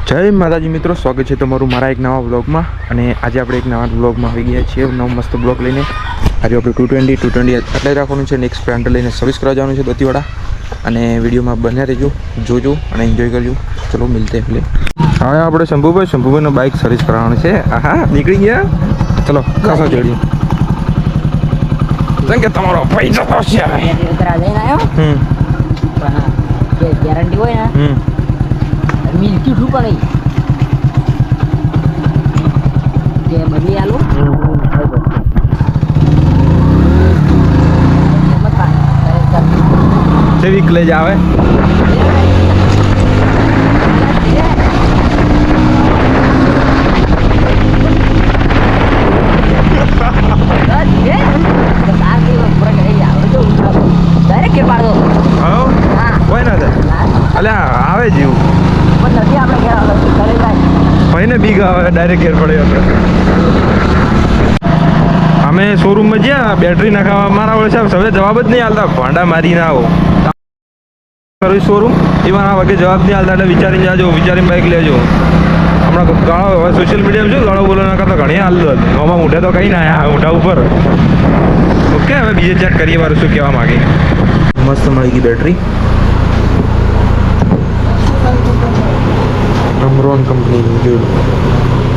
જય માતાજી મિત્રો, સ્વાગત છે તમારું મારા એક નવા વ્લોગમાં. અને આજે આપણે એક નવા વ્લોગમાં આવી ગયા છીએ, નવો મસ્ત બ્લોગ લઈને. આજે આપણે 220 એટલે રાખવાનું છે અને એક સ્પ્લેન્ડર લઈને સર્વિસ કરવા જવાનું છે દત્તીવાડા. અને વિડીયોમાં બન્યા રહેજો, જોજો અને એન્જોય કરજો. ચલો મિલતે એટલે. હવે આપણે શંભુભાઈનો બાઇક સર્વિસ કરાવવાનું છે. હા નીકળી ગયા. ચલો ખાસા ચડીએ. કે તમારો પૈસા તો છે ગેરંટી હોય ને મિલકી શું કરે કે બદલી આલું સેવિક લઈ જ આવે. આવે જેવું પણ નથી આપણે ભાઈને બીક આવે ડાયરેક્ટ ઘેર પડે. અમે શોરૂમમાં જ્યાં બેટરી નાખાવા મારા વડે સાહેબ હવે જવાબ જ નહીં હાલતા. ભાંડા મારી ના આવો સર્વિસ શોરૂમ એમાં આ વખતે જવાબ નહીં હાલતા. એટલે વિચારીને જાજો, વિચારીને બાઇક લેજો. હમણાં ગાળો હવે સોશિયલ મીડિયામાં શું ગાળો બોલો ના કરતા ઘણી હાલતો હતી. આમાં મોઢે તો કંઈ ના આવ્યા, મોઢા ઉપર. ઓકે, હવે બીજે ચેક કરીએ મારું શું કહેવા માગે. મસ્ત મળી ગઈ બેટરી. અમરોન કંપનીની જોયું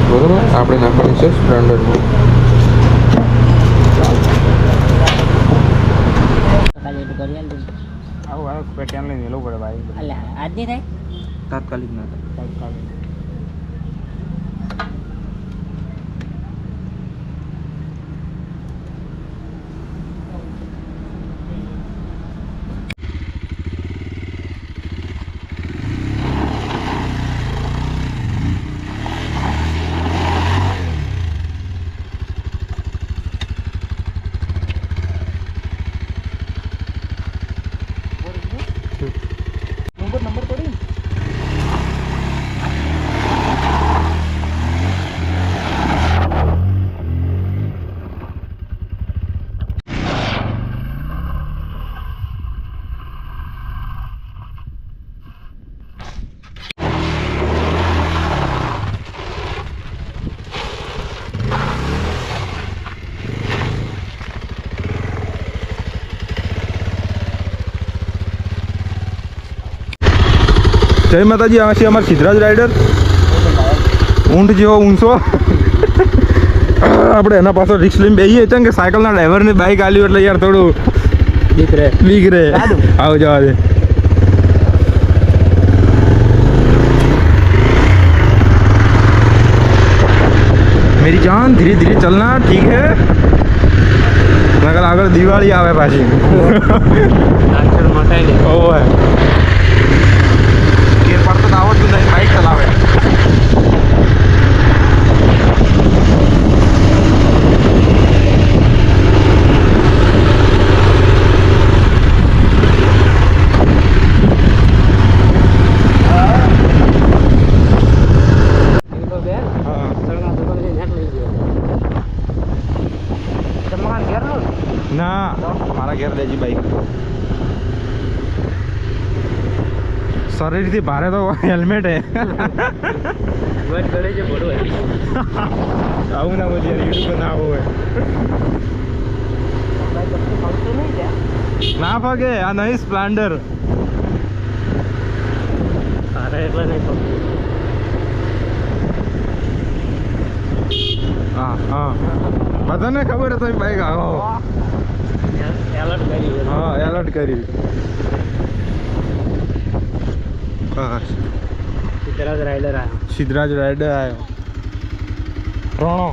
બરાબર. આપણે નાખવાની છે સ્પ્લેન્ડરની. તાત્કાલિક ના થાય. નંબર પડી જય માતાજી. આ છે અમારા સિદ્ધરાજ રાઇડર. ઊંટ જેવો ઊંચો. આપણે એના પાછળ રિક્સ લઈને બેસીએ છે કે સાયકલના ડ્રાઈવરને બાઇક આલ્યું એટલે યાર થોડું બીક રહે. આવું જવા દે. मेरी जान धीरे धीरे चलना ठीक है, मगर આગળ દિવાળી આવે પાછી. ઓય ગેર પડતો તો આવડતું નહીં, બાઇક ચલાવે. ના મારા ઘેર લેજી બાઈક. શરીરથી ભારે તો હેલ્મેટ હે. આવું ના બોલીએ, યુટ્યુબ ના આવું હોય. ના ભાગે, આ નહીં સ્પ્લેન્ડર. હા હા બધાને ખબર હતો બાઈક આવો. હા એલર્ટ કરી. સિદ્ધરાજ રાઇડર આવ્યો. રોણો